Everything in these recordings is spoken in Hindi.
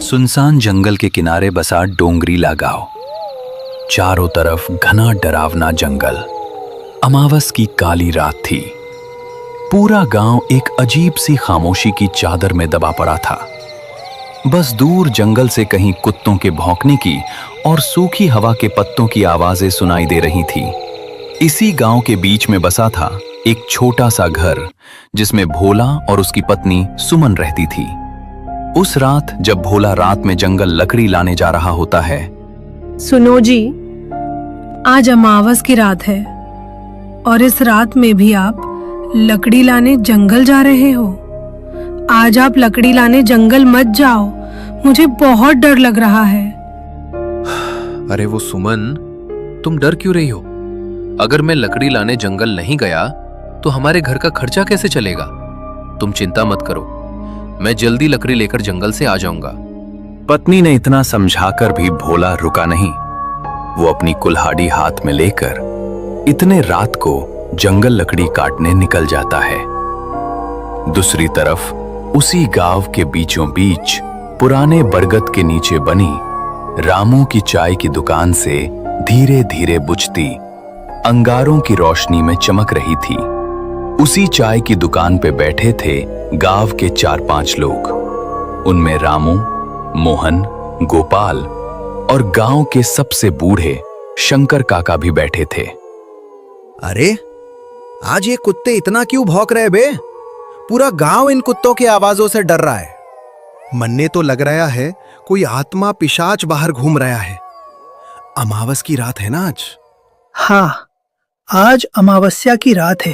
सुनसान जंगल के किनारे बसा डोंगरीला गांव। चारों तरफ घना डरावना जंगल। अमावस की काली रात थी। पूरा गांव एक अजीब सी खामोशी की चादर में दबा पड़ा था। बस दूर जंगल से कहीं कुत्तों के भौंकने की और सूखी हवा के पत्तों की आवाजें सुनाई दे रही थी। इसी गांव के बीच में बसा था एक छोटा सा घर, जिसमें भोला और उसकी पत्नी सुमन रहती थी। उस रात जब भोला रात में जंगल लकड़ी लाने जा रहा होता है। सुनो जी, आज अमावस की रात है और इस रात में भी आप लकड़ी लाने जंगल जा रहे हो। आज आप लकड़ी लाने जंगल मत जाओ, मुझे बहुत डर लग रहा है। अरे वो सुमन, तुम डर क्यों रही हो? अगर मैं लकड़ी लाने जंगल नहीं गया तो हमारे घर का खर्चा कैसे चलेगा? तुम चिंता मत करो, मैं जल्दी लकड़ी लेकर जंगल से आ जाऊंगा। पत्नी ने इतना समझाकर भी भोला रुका नहीं। वो अपनी कुल्हाड़ी हाथ में लेकर इतने रात को जंगल लकड़ी काटने निकल जाता है। दूसरी तरफ उसी गांव के बीचों बीच पुराने बरगद के नीचे बनी रामू की चाय की दुकान से धीरे धीरे बुझती अंगारों की रोशनी में चमक रही थी। उसी चाय की दुकान पे बैठे थे गांव के 4-5 लोग। उनमें रामू, मोहन, गोपाल और गांव के सबसे बूढ़े शंकर काका भी बैठे थे। अरे आज ये कुत्ते इतना क्यों भौंक रहे बे? पूरा गांव इन कुत्तों की आवाजों से डर रहा है। मन्ने तो लग रहा है कोई आत्मा पिशाच बाहर घूम रहा है। अमावस की रात है ना आज? हाँ, आज अमावस्या की रात है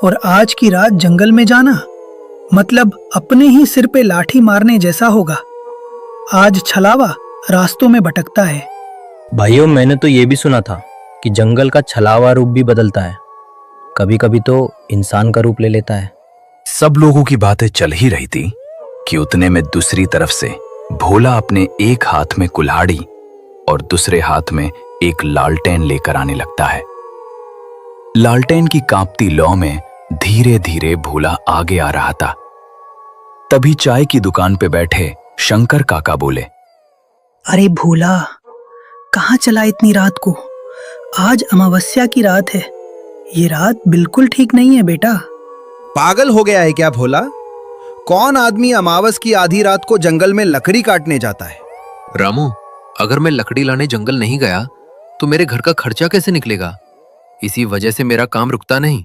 और आज की रात जंगल में जाना मतलब अपने ही सिर पे लाठी मारने जैसा होगा। आज छलावा रास्तों में भटकता है। भाइयों, मैंने तो ये भी सुना था कि जंगल का छलावा रूप भी बदलता है, कभी कभी तो इंसान का रूप ले लेता है। सब लोगों की बातें चल ही रही थी कि उतने में दूसरी तरफ से भोला अपने एक हाथ में कुल्हाड़ी और दूसरे हाथ में एक लालटेन लेकर आने लगता है। लालटेन की कांपती लौ में धीरे धीरे भोला आगे आ रहा था। तभी चाय की दुकान पे बैठे शंकर काका बोले, अरे भोला, कहाँ चला इतनी रात को? आज अमावस्या की रात है। ये रात बिल्कुल ठीक नहीं है बेटा। पागल हो गया है क्या भोला? कौन आदमी अमावस की आधी रात को जंगल में लकड़ी काटने जाता है? रामू, अगर मैं लकड़ी लाने जंगल नहीं गया तो मेरे घर का खर्चा कैसे निकलेगा? इसी वजह से मेरा काम रुकता नहीं।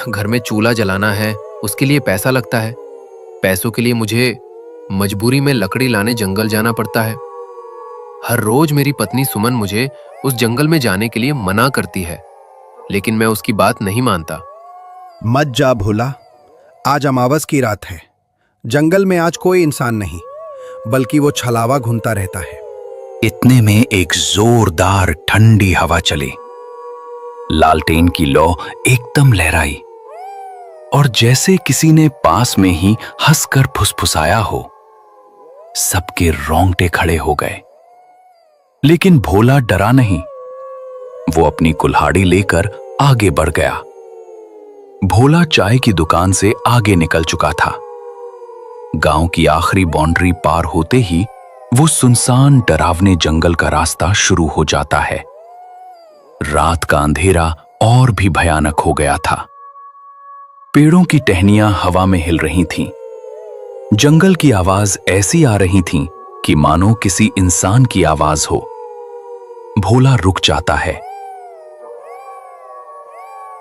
घर में चूल्हा जलाना है, उसके लिए पैसा लगता है। पैसों के लिए मुझे मजबूरी में लकड़ी लाने जंगल जाना पड़ता है। हर रोज मेरी पत्नी सुमन मुझे उस जंगल में जाने के लिए मना करती है, लेकिन मैं उसकी बात नहीं मानता। मत जा भोला, आज अमावस की रात है। जंगल में आज कोई इंसान नहीं, बल्कि वो छलावा घूमता रहता है। इतने में एक जोरदार ठंडी हवा चली। लालटेन की लौ एकदम लहराई और जैसे किसी ने पास में ही हंसकर फुसफुसाया हो। सबके रोंगटे खड़े हो गए, लेकिन भोला डरा नहीं। वो अपनी कुल्हाड़ी लेकर आगे बढ़ गया। भोला चाय की दुकान से आगे निकल चुका था। गांव की आखिरी बाउंड्री पार होते ही वो सुनसान डरावने जंगल का रास्ता शुरू हो जाता है। रात का अंधेरा और भी भयानक हो गया था। पेड़ों की टहनियां हवा में हिल रही थीं। जंगल की आवाज ऐसी आ रही थी कि मानो किसी इंसान की आवाज हो। भोला रुक जाता है।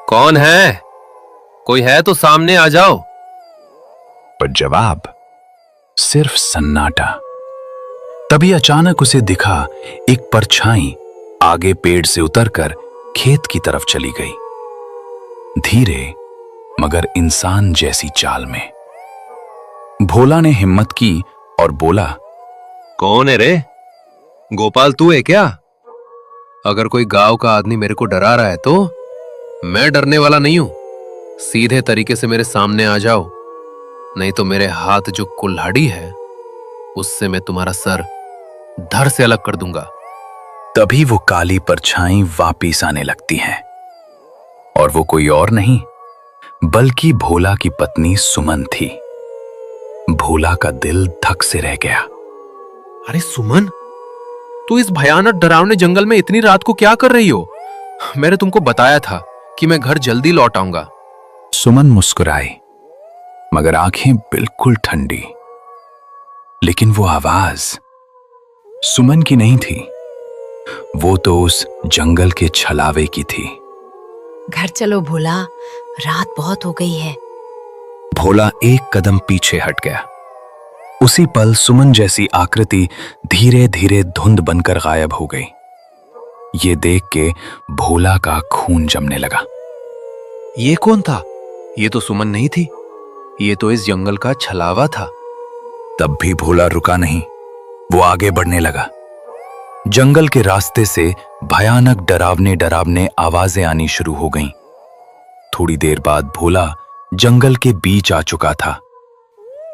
कौन है? कोई है तो सामने आ जाओ। पर जवाब सिर्फ सन्नाटा। तभी अचानक उसे दिखा एक परछाई आगे पेड़ से उतरकर खेत की तरफ चली गई, धीरे मगर इंसान जैसी चाल में। भोला ने हिम्मत की और बोला, कौन है रे? गोपाल तू है क्या? अगर कोई गांव का आदमी मेरे को डरा रहा है तो मैं डरने वाला नहीं हूं। सीधे तरीके से मेरे सामने आ जाओ, नहीं तो मेरे हाथ जो कुल्हाड़ी है उससे मैं तुम्हारा सर धड़ से अलग कर दूंगा। तभी वो काली परछाई वापिस आने लगती है और वो कोई और नहीं बल्कि भोला की पत्नी सुमन थी। भोला का दिल धक से रह गया। अरे सुमन, तू इस भयानक डरावने जंगल में इतनी रात को क्या कर रही हो? मैंने तुमको बताया था कि मैं घर जल्दी लौट आऊंगा। सुमन मुस्कुराई, मगर आंखें बिल्कुल ठंडी। लेकिन वो आवाज सुमन की नहीं थी, वो तो उस जंगल के छलावे की थी। घर चलो भोला, रात बहुत हो गई है। भोला एक कदम पीछे हट गया। उसी पल सुमन जैसी आकृति धीरे धीरे धुंध बनकर गायब हो गई। ये देख के भोला का खून जमने लगा। ये कौन था? ये तो सुमन नहीं थी, ये तो इस जंगल का छलावा था। तब भी भोला रुका नहीं, वो आगे बढ़ने लगा। जंगल के रास्ते से भयानक डरावने डरावने आवाजें आनी शुरू हो गईं। थोड़ी देर बाद भोला जंगल के बीच आ चुका था।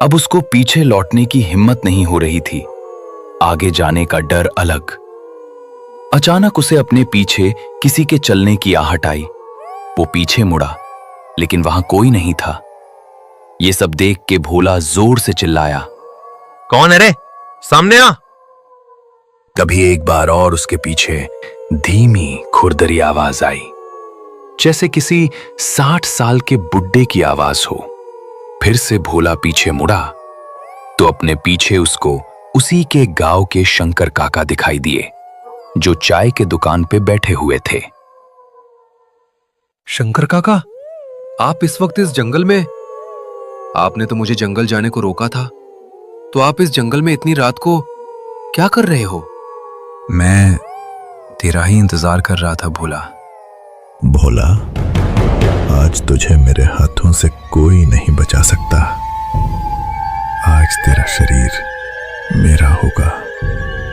अब उसको पीछे लौटने की हिम्मत नहीं हो रही थी, आगे जाने का डर अलग। अचानक उसे अपने पीछे किसी के चलने की आहट आई। वो पीछे मुड़ा, लेकिन वहां कोई नहीं था। ये सब देख के भोला जोर से चिल्लाया, कौन है रे? सामने आ। तभी एक बार और उसके पीछे धीमी खुरदरी आवाज आई, जैसे किसी 60 साल के बुड्ढे की आवाज हो। फिर से भोला पीछे मुड़ा तो अपने पीछे उसको उसी के गांव के शंकर काका दिखाई दिए, जो चाय के दुकान पे बैठे हुए थे। शंकर काका, आप इस वक्त इस जंगल में? आपने तो मुझे जंगल जाने को रोका था, तो आप इस जंगल में इतनी रात को क्या कर रहे हो? मैं तेरा ही इंतजार कर रहा था भोला। भोला, आज तुझे मेरे हाथों से कोई नहीं बचा सकता। आज तेरा शरीर मेरा होगा।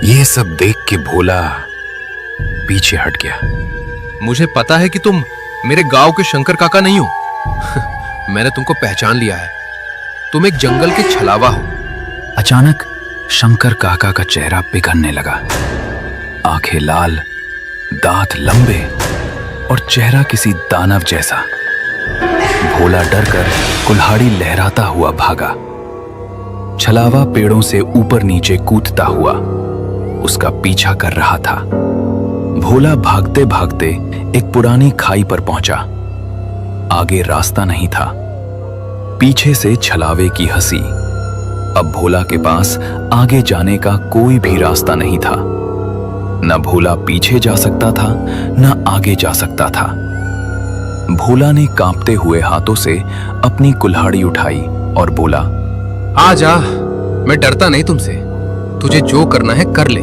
ये सब देख के भोला पीछे हट गया। मुझे पता है कि तुम मेरे गांव के शंकर काका नहीं हो। मैंने तुमको पहचान लिया है, तुम एक जंगल के छलावा हो। अचानक शंकर काका का चेहरा पिघलने लगा। आंखें लाल, दांत लंबे और चेहरा किसी दानव जैसा। भोला डरकर कुल्हाड़ी लहराता हुआ भागा। छलावा पेड़ों से ऊपर नीचे कूदता हुआ उसका पीछा कर रहा था। भोला भागते भागते एक पुरानी खाई पर पहुंचा। आगे रास्ता नहीं था, पीछे से छलावे की हंसी। अब भोला के पास आगे जाने का कोई भी रास्ता नहीं था। न भोला पीछे जा सकता था, न आगे जा सकता था। भोला ने कांपते हुए हाथों से अपनी कुल्हाड़ी उठाई और बोला, आ जा, मैं डरता नहीं तुमसे। तुझे जो करना है कर ले।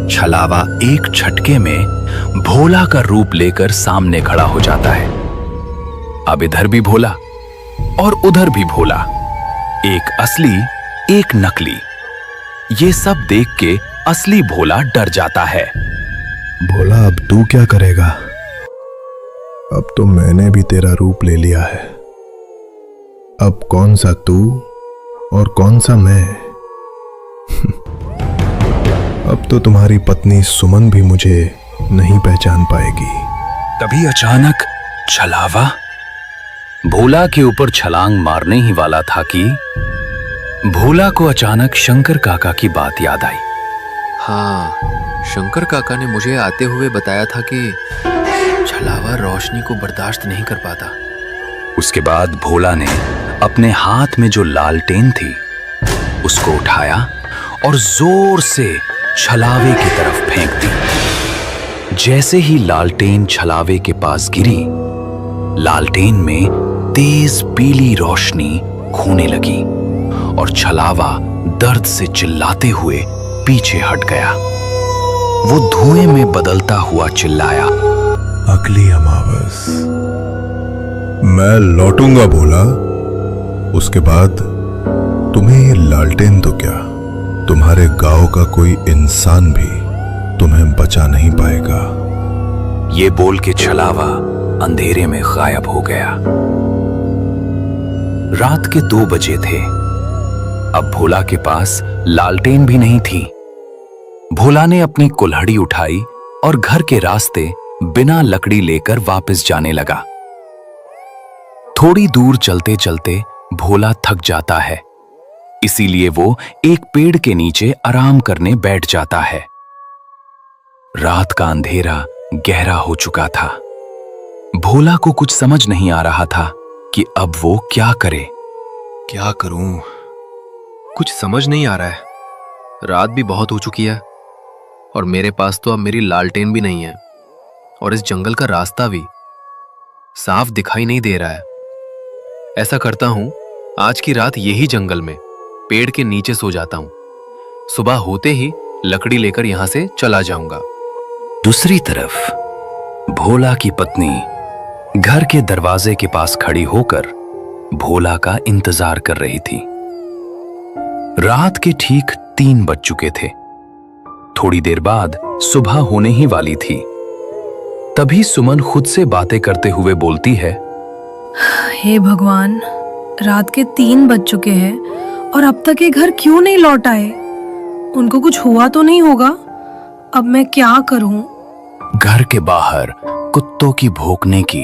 छलावा एक झटके में भोला का रूप लेकर सामने खड़ा हो जाता है। अब इधर भी भोला और उधर भी भोला, एक असली एक नकली। ये सब देख के असली भोला डर जाता है। भोला, अब तू क्या करेगा? अब तो मैंने भी तेरा रूप ले लिया है। अब कौन सा तू और कौन सा मैं? अब तो तुम्हारी पत्नी सुमन भी मुझे नहीं पहचान पाएगी। तभी अचानक छलावा भोला के ऊपर छलांग मारने ही वाला था कि भोला को अचानक शंकर काका की बात याद आई। हाँ, शंकर काका ने मुझे आते हुए बताया था कि छलावा रोशनी को बर्दाश्त नहीं कर पाता। उसके बाद भोला ने अपने हाथ में जो लालटेन थी उसको उठाया और जोर से छलावे की तरफ फेंक दी। जैसे ही लालटेन छलावे के पास गिरी, लालटेन में तेज पीली रोशनी खोने लगी और छलावा दर्द से चिल्लाते हुए पीछे हट गया। वो धुएं में बदलता हुआ चिल्लाया, अगली अमावस मैं लौटूंगा भोला। उसके बाद तुम्हें ये लालटेन तो क्या, तुम्हारे गांव का कोई इंसान भी तुम्हें बचा नहीं पाएगा। ये बोल के छलावा अंधेरे में गायब हो गया। रात के 2 बजे थे। अब भोला के पास लालटेन भी नहीं थी। भोला ने अपनी कुल्हाड़ी उठाई और घर के रास्ते बिना लकड़ी लेकर वापस जाने लगा। थोड़ी दूर चलते चलते भोला थक जाता है, इसीलिए वो एक पेड़ के नीचे आराम करने बैठ जाता है। रात का अंधेरा गहरा हो चुका था। भोला को कुछ समझ नहीं आ रहा था कि अब वो क्या करे। क्या करूं? कुछ समझ नहीं आ रहा है। रात भी बहुत हो चुकी है और मेरे पास तो अब मेरी लालटेन भी नहीं है और इस जंगल का रास्ता भी साफ दिखाई नहीं दे रहा है। ऐसा करता हूं, आज की रात यही जंगल में पेड़ के नीचे सो जाता हूं। सुबह होते ही लकड़ी लेकर यहां से चला जाऊंगा। दूसरी तरफ भोला की पत्नी घर के दरवाजे के पास खड़ी होकर भोला का इंतजार कर रही थी। रात के ठीक 3 बज चुके थे। थोड़ी देर बाद सुबह होने ही वाली थी। तभी सुमन खुद से बातें करते हुए बोलती है, हे भगवान, रात के 3 बज चुके हैं और अब तक ये घर क्यों नहीं लौट आए? उनको कुछ हुआ तो नहीं होगा? अब मैं क्या करूं? घर के बाहर कुत्तों की भौंकने की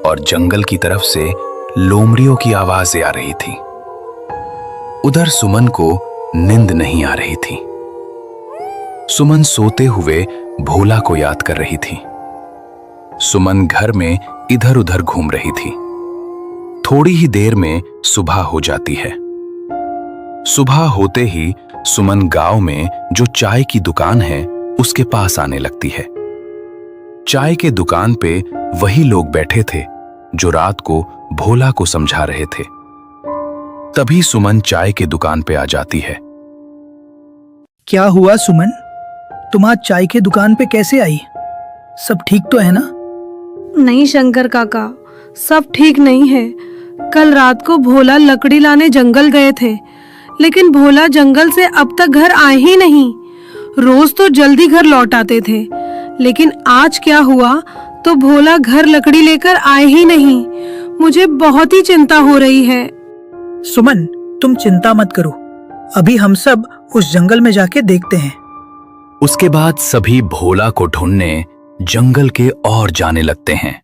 और जंगल की तरफ से लोमड़ियों की आवाजें आ रही थी। उधर सुमन को नींद नहीं आ रही थी। सुमन सोते हुए भोला को याद कर रही थी। सुमन घर में इधर उधर घूम रही थी। थोड़ी ही देर में सुबह हो जाती है। सुबह होते ही सुमन गांव में जो चाय की दुकान है उसके पास आने लगती है। चाय के दुकान पे वही लोग बैठे थे जो रात को भोला को समझा रहे थे। तभी सुमन चाय के दुकान पे आ जाती है। क्या हुआ सुमन? तुम आज चाय के दुकान पे कैसे आई? सब ठीक तो है ना? नहीं शंकर काका, सब ठीक नहीं है। कल रात को भोला लकड़ी लाने जंगल गए थे, लेकिन भोला जंगल से अब तक घर आए ही नहीं। रोज तो जल्दी घर लौट आते थे, लेकिन आज क्या हुआ तो भोला घर लकड़ी लेकर आए ही नहीं। मुझे बहुत ही चिंता हो रही है। सुमन, तुम चिंता मत करो। अभी हम सब उस जंगल में जाके देखते हैं। उसके बाद सभी भोला को ढूंढने जंगल के और जाने लगते हैं।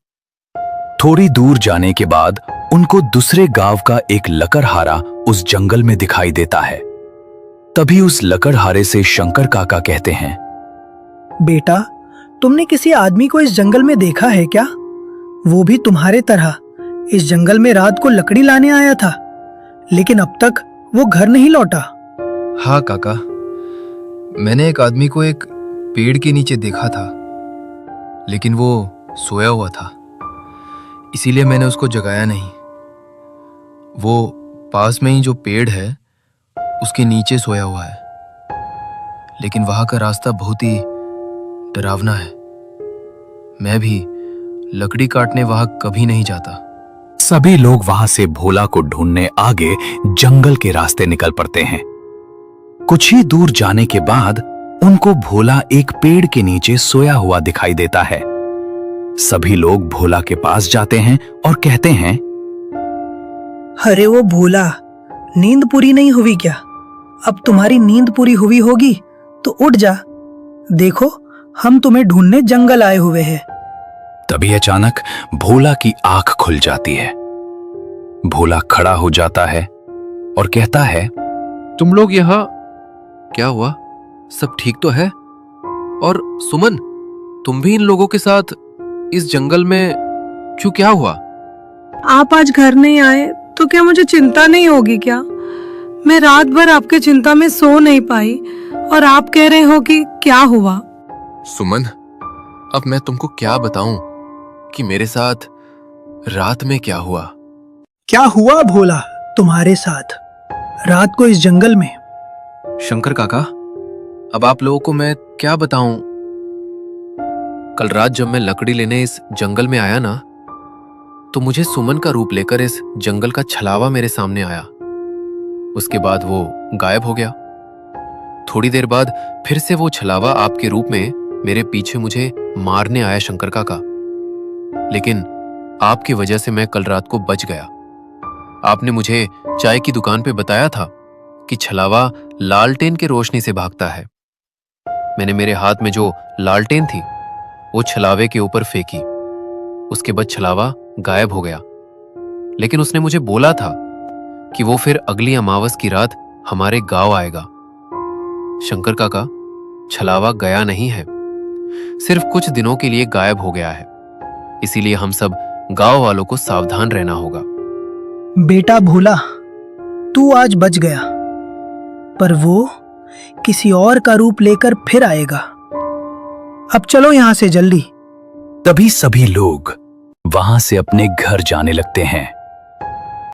थोड़ी दूर जाने के बाद उनको दूसरे गांव का एक लकड़हारा उस जंगल में दिखाई देता है। तभी उस लकड़हारे से शंकर काका कहते हैं, बेटा, तुमने किसी आदमी को इस जंगल में देखा है क्या? वो भी तुम्हारे तरह इस जंगल में रात को लकड़ी लाने आया था, लेकिन अब तक वो घर नहीं लौटा। हाँ काका, मैंने एक आदमी को एक पेड़ के नीचे देखा था, लेकिन वो सोया हुआ था, इसीलिए मैंने उसको जगाया नहीं। वो पास में ही जो पेड़ है उसके नीचे सोया हुआ है, लेकिन वहां का रास्ता बहुत ही डरावना है। मैं भी लकड़ी काटने वहां कभी नहीं जाता। सभी लोग वहां से भोला को ढूंढने आगे जंगल के रास्ते निकल पड़ते हैं। कुछ ही दूर जाने के बाद उनको भोला एक पेड़ के नीचे सोया हुआ दिखाई देता है। सभी लोग भोला के पास जाते हैं और कहते हैं, अरे वो भोला, नींद पूरी नहीं हुई क्या? अब तुम्हारी नींद पूरी हुई होगी तो उठ जा। देखो, हम तुम्हें ढूंढने जंगल आए हुए हैं। तभी अचानक भोला की आंख खुल जाती है। भोला खड़ा हो जाता है और कहता है, तुम लोग यहाँ क्या हुआ? सब ठीक तो है? और सुमन, तुम भी इन लोगों के साथ इस जंगल में क्यों? क्या हुआ? आप आज घर नहीं आए तो क्या मुझे चिंता नहीं होगी क्या? मैं रात भर आपके चिंता में सो नहीं पाई और आप कह रहे हो कि क्या हुआ? सुमन, अब मैं तुमको क्या बताऊं कि मेरे साथ रात में क्या हुआ? क्या हुआ भोला तुम्हारे साथ रात को इस जंगल में? शंकर काका, अब आप लोगों को मैं क्या बताऊं? कल रात जब मैं लकड़ी लेने इस जंगल में आया ना, तो मुझे सुमन का रूप लेकर इस जंगल का छलावा मेरे सामने आया। उसके बाद वो गायब हो गया। थोड़ी देर बाद फिर से वो छलावा आपके रूप में मेरे पीछे मुझे मारने आया शंकर काका, लेकिन आपकी वजह से मैं कल रात को बच गया। आपने मुझे चाय की दुकान पे बताया था कि छलावा लालटेन के रोशनी से भागता है। मैंने मेरे हाथ में जो लालटेन थी वो छलावे के ऊपर फेंकी। उसके बाद छलावा गायब हो गया, लेकिन उसने मुझे बोला था कि वो फिर अगली अमावस की रात हमारे गांव आएगा। शंकर काका, छलावा गया नहीं है, सिर्फ कुछ दिनों के लिए गायब हो गया है। इसीलिए हम सब गांव वालों को सावधान रहना होगा। बेटा भोला, तू आज बच गया, पर वो किसी और का रूप लेकर फिर आएगा। अब चलो यहां से जल्दी। तभी सभी लोग वहां से अपने घर जाने लगते हैं।